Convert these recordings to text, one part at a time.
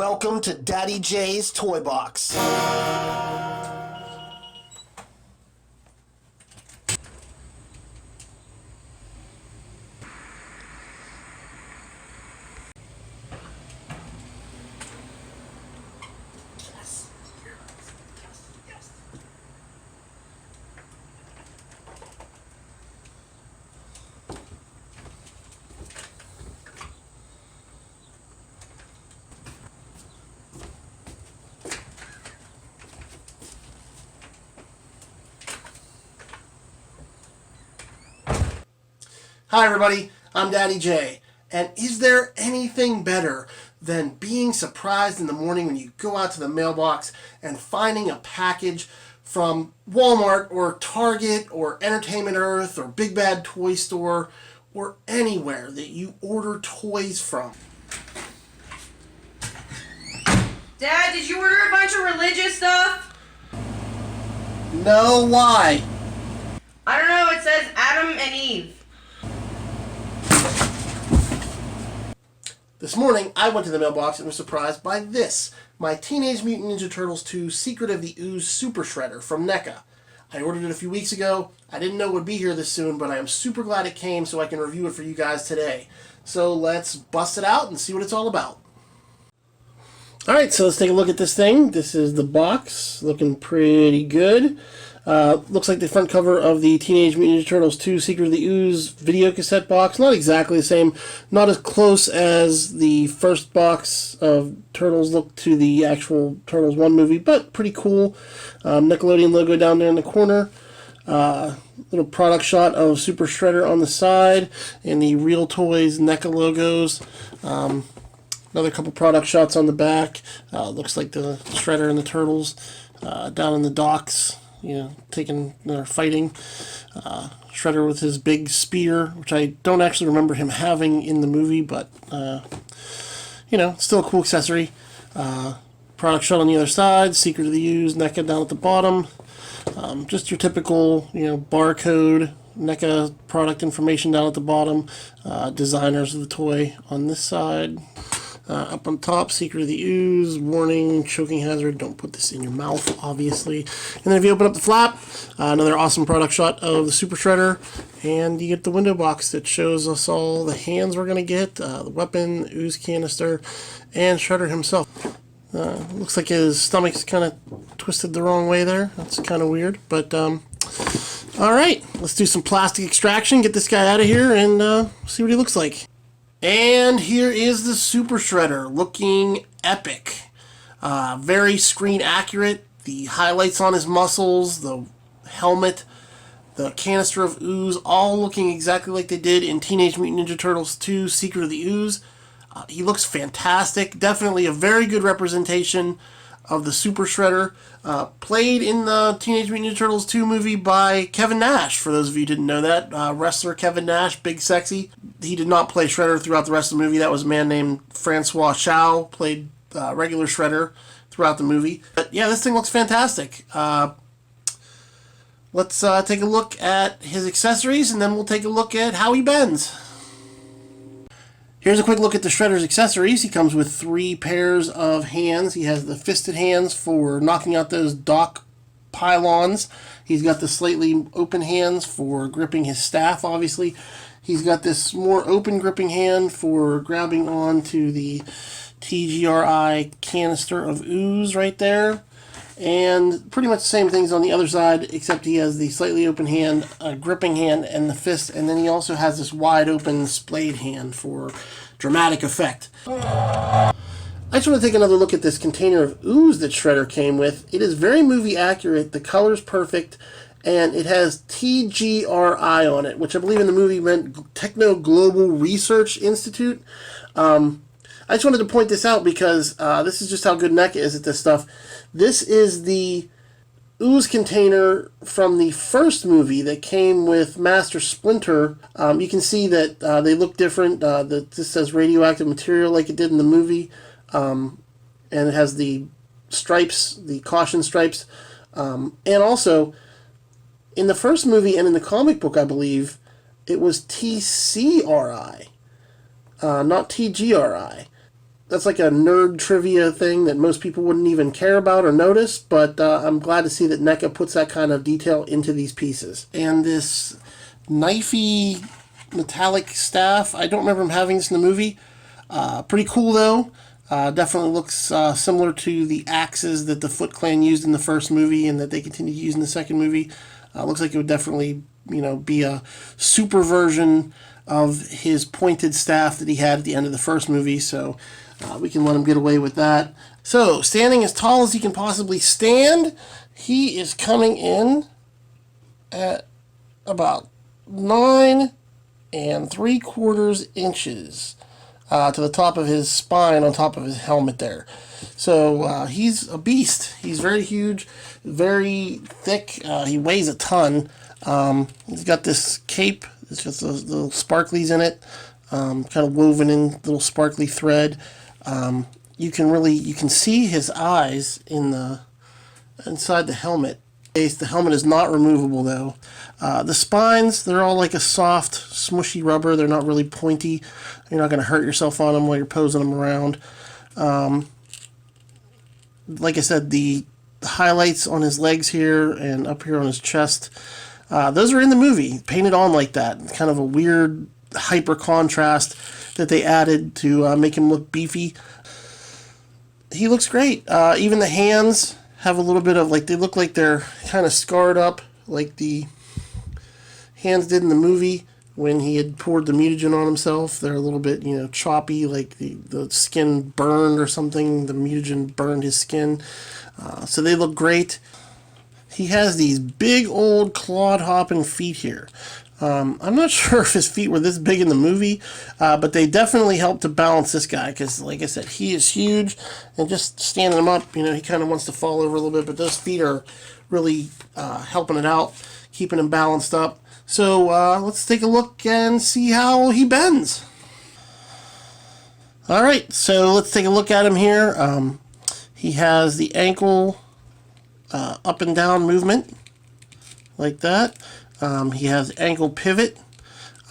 Welcome to Daddy J's Toy Box. Hi everybody, I'm Daddy J, and is there anything better than being surprised in the morning when you go out to the mailbox and finding a package from Walmart or Target or Entertainment Earth or Big Bad Toy Store or anywhere that you order toys from? Dad, did you order a bunch of religious stuff? No, why? I don't know, it says Adam and Eve. This morning, I went to the mailbox and was surprised by this. My Teenage Mutant Ninja Turtles 2 Secret of the Ooze Super Shredder from NECA. I ordered it a few weeks ago. I didn't know it would be here this soon, but I am super glad it came so I can review it for you guys today. So let's bust it out and see what it's all about. Alright, so let's take a look at this thing. This is the box, looking pretty good. Looks like the front cover of the Teenage Mutant Ninja Turtles 2 Secret of the Ooze video cassette box. Not exactly the same, not as close as the first box of Turtles looked to the actual Turtles 1 movie, but pretty cool. Nickelodeon logo down there in the corner. Little product shot of Super Shredder on the side, and the Real Toys NECA logos. Another couple product shots on the back. Looks like the Shredder and the Turtles down in the docks, you know, fighting. Shredder with his big spear, which I don't actually remember him having in the movie, but, you know, still a cool accessory. Product shot on the other side, Secret of the Ooze, NECA down at the bottom. Just your typical, you know, barcode, NECA product information down at the bottom. Designers of the toy on this side. Up on top, Secret of the Ooze, warning, choking hazard, don't put this in your mouth, obviously. And then if you open up the flap, another awesome product shot of the Super Shredder, and you get the window box that shows us all the hands we're going to get, the weapon, Ooze canister, and Shredder himself. Looks like his stomach's kind of twisted the wrong way there. That's kind of weird, but alright, let's do some plastic extraction, get this guy out of here, and see what he looks like. And here is the Super Shredder, looking epic. Very screen accurate. The highlights on his muscles, the helmet, the canister of ooze, all looking exactly like they did in Teenage Mutant Ninja Turtles 2 Secret of the Ooze. He looks fantastic. Definitely a very good representation of the Super Shredder. Played in the Teenage Mutant Ninja Turtles 2 movie by Kevin Nash, for those of you who didn't know that. Wrestler Kevin Nash, big sexy. He did not play Shredder throughout the rest of the movie. That was a man named Francois Chow, played regular Shredder throughout the movie. But yeah, this thing looks fantastic. Let's take a look at his accessories, and then we'll take a look at how he bends. Here's a quick look at the Shredder's accessories. He comes with 3 pairs of hands. He has the fisted hands for knocking out those dock pylons. He's got the slightly open hands for gripping his staff, obviously. He's got this more open gripping hand for grabbing onto the TGRI canister of ooze right there. And pretty much the same things on the other side, except he has the slightly open hand, gripping hand, and the fist, and then he also has this wide open splayed hand for dramatic effect. I just want to take another look at this container of ooze that Shredder came with. It is very movie accurate, the color's perfect, and it has TGRI on it, which I believe in the movie meant Techno Global Research Institute. I just wanted to point this out because this is just how good NECA is at this stuff. This is the ooze container from the first movie that came with Master Splinter. You can see that they look different. This says radioactive material like it did in the movie. And it has the stripes, the caution stripes. And also, in the first movie and in the comic book, I believe, it was TCRI, not TGRI. that's like a nerd trivia thing that most people wouldn't even care about or notice, but I'm glad to see that NECA puts that kind of detail into these pieces. And this Knifey metallic staff, I don't remember him having this in the movie. Pretty cool though. Definitely looks similar to the axes that the Foot Clan used in the first movie and that they continue to use in the second movie. Looks like it would definitely, be a super version of his pointed staff that he had at the end of the first movie, so we can let him get away with that. So, standing as tall as he can possibly stand, he is coming in at about 9 3/4 inches to the top of his spine on top of his helmet there. So he's a beast. He's very huge, very thick. He weighs a ton. He's got this cape. It's just those little sparklies in it, kind of woven in little sparkly thread. You can see his eyes inside the helmet. The helmet is not removable though. The spines, they're all like a soft, smushy rubber. They're not really pointy. You're not going to hurt yourself on them while you're posing them around. Like I said, the highlights on his legs here and up here on his chest, those are in the movie, painted on like that. Kind of a weird hyper contrast that they added to make him look beefy. He looks great. Even the hands have a little bit of, they look like they're kind of scarred up, like the hands did in the movie when he had poured the mutagen on himself. They're a little bit, choppy, like the skin burned or something. The mutagen burned his skin. So they look great. He has these big old clod-hopping feet here. I'm not sure if his feet were this big in the movie, but they definitely helped to balance this guy because, like I said, he is huge, and just standing him up, he kind of wants to fall over a little bit, but those feet are really helping it out, keeping him balanced up. So let's take a look and see how he bends. All right, so let's take a look at him here. He has the ankle up and down movement, like that. He has ankle pivot,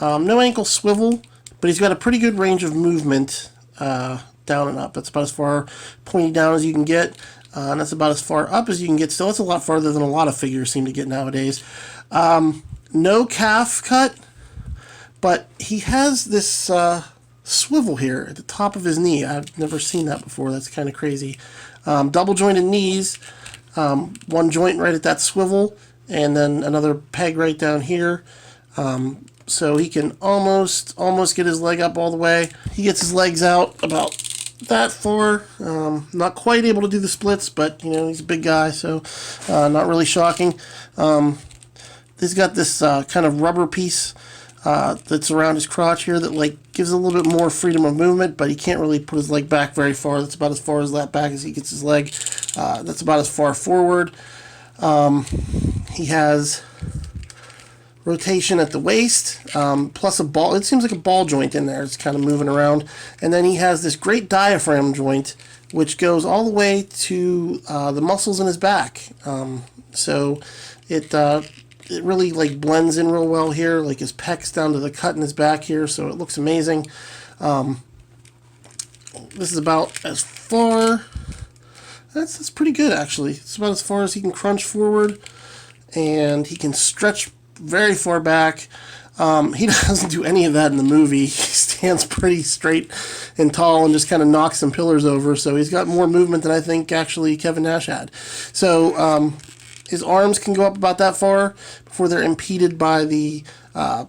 no ankle swivel, but he's got a pretty good range of movement down and up. That's about as far pointy down as you can get, and that's about as far up as you can get. Still, it's a lot farther than a lot of figures seem to get nowadays. No calf cut, but he has this swivel here at the top of his knee. I've never seen that before. That's kind of crazy. Double jointed knees, one joint right at that swivel, and then another peg right down here. So he can almost get his leg up all the way. He gets his legs out about that far. Not quite able to do the splits, but he's a big guy, so not really shocking. He's got this kind of rubber piece that's around his crotch here that gives a little bit more freedom of movement, but he can't really put his leg back very far. That's about as far as that back as he gets his leg. That's about as far forward. He has rotation at the waist, plus a ball. It seems like a ball joint in there. It's kind of moving around. And then he has this great diaphragm joint, which goes all the way to the muscles in his back. So it really blends in real well here, like his pecs down to the cut in his back here. So it looks amazing. This is about as far. That's pretty good, actually. It's about as far as he can crunch forward, and he can stretch very far back. He doesn't do any of that in the movie. He stands pretty straight and tall and just kind of knocks some pillars over, so he's got more movement than I think actually Kevin Nash had. So his arms can go up about that far before they're impeded by the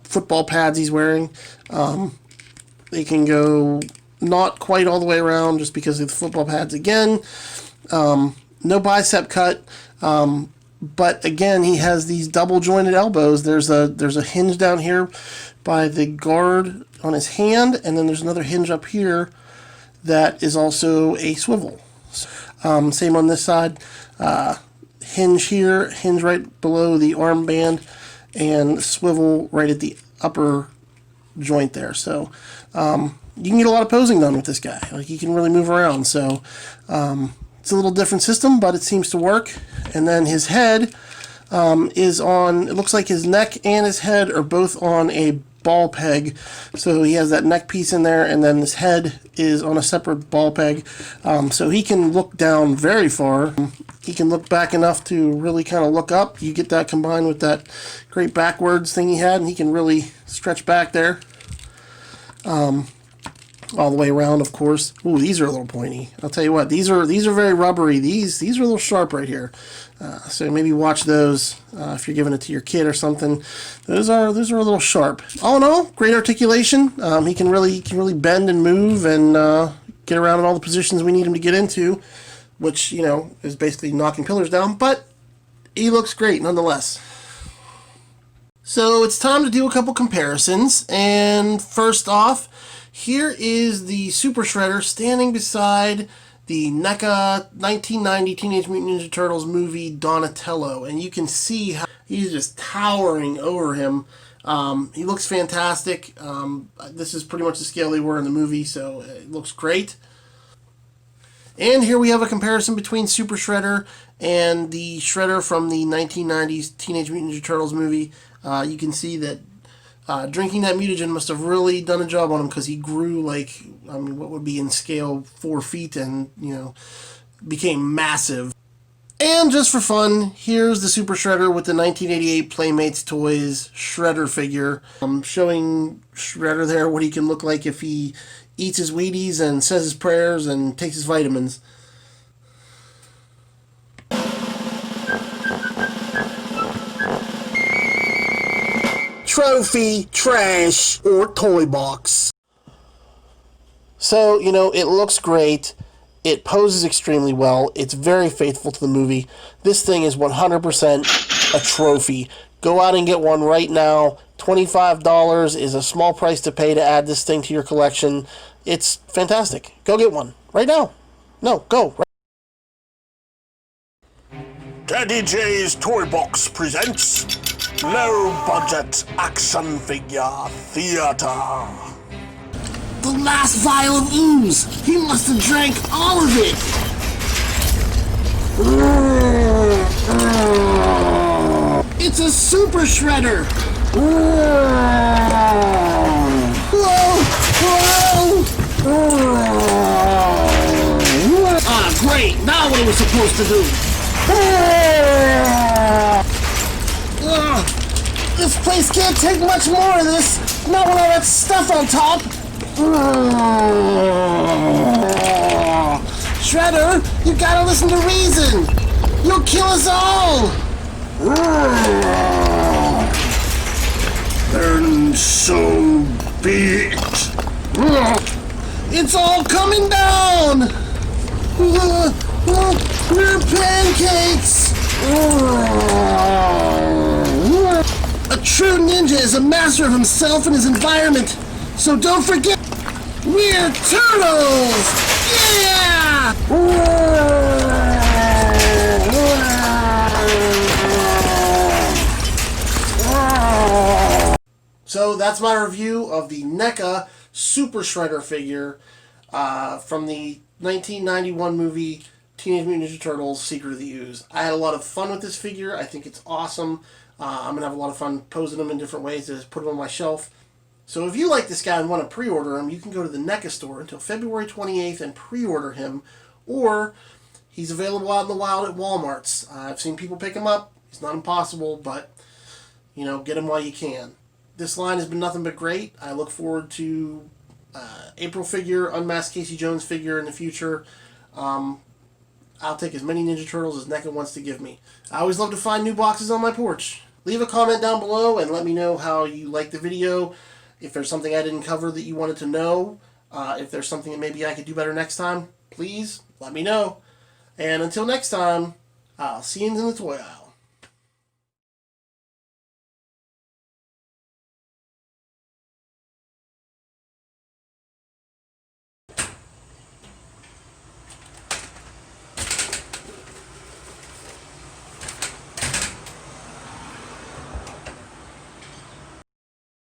football pads he's wearing. They can go not quite all the way around just because of the football pads again. No bicep cut, but again, he has these double jointed elbows. There's a hinge down here by the guard on his hand, and then there's another hinge up here that is also a swivel. Same on this side. Hinge here, hinge right below the armband, and swivel right at the upper joint there. So you can get a lot of posing done with this guy. He can really move around. So it's a little different system, but it seems to work. And then his head is on, it looks like his neck and his head are both on a ball peg. So he has that neck piece in there, and then his head is on a separate ball peg. So he can look down very far. He can look back enough to really kind of look up. You get that combined with that great backwards thing he had, and he can really stretch back there. All the way around, of course. Ooh, these are a little pointy. I'll tell you what, these are very rubbery. These are a little sharp right here. So maybe watch those if you're giving it to your kid or something. Those are a little sharp. All in all, great articulation. He can really bend and move and get around in all the positions we need him to get into, which, you know, is basically knocking pillars down. But he looks great nonetheless. So it's time to do a couple comparisons. And first off, here is the Super Shredder standing beside the NECA 1990 Teenage Mutant Ninja Turtles movie Donatello. And you can see how he's just towering over him. He looks fantastic. This is pretty much the scale they were in the movie, so it looks great. And here we have a comparison between Super Shredder and the Shredder from the 1990s Teenage Mutant Ninja Turtles movie. You can see that drinking that mutagen must have really done a job on him, because he grew like, I mean, what would be in scale 4 feet, and, you know, became massive. And just for fun, here's the Super Shredder with the 1988 Playmates Toys Shredder figure. Showing Shredder there what he can look like if he eats his Wheaties and says his prayers and takes his vitamins. Trophy, trash, or toy box. So, you know, it looks great. It poses extremely well. It's very faithful to the movie. This thing is 100% a trophy. Go out and get one right now. $25 is a small price to pay to add this thing to your collection. It's fantastic. Go get one right now. No, go. Daddy J's Toy Box presents Low Budget Action Figure Theater. The last vial of ooze. He must have drank all of it. It's a Super Shredder. Ah, great. Now what are we supposed to do? This place can't take much more of this. Not with all that stuff on top. Shredder, you gotta listen to reason. You'll kill us all. And so be it. It's all coming down. We're pancakes. A true ninja is a master of himself and his environment. So don't forget, we're turtles! Yeah! So that's my review of the NECA Super Shredder figure from the 1991 movie Teenage Mutant Ninja Turtles Secret of the Ooze. I had a lot of fun with this figure. I think it's awesome. I'm going to have a lot of fun posing them in different ways to put them on my shelf. So if you like this guy and want to pre-order him, you can go to the NECA store until February 28th and pre-order him. Or he's available out in the wild at Walmart's. I've seen people pick him up. It's not impossible, but, you know, get him while you can. This line has been nothing but great. I look forward to April figure, Unmasked Casey Jones figure in the future. I'll take as many Ninja Turtles as NECA wants to give me. I always love to find new boxes on my porch. Leave a comment down below and let me know how you liked the video. If there's something I didn't cover that you wanted to know, if there's something that maybe I could do better next time, please let me know. And until next time, I'll see you in the toy aisle.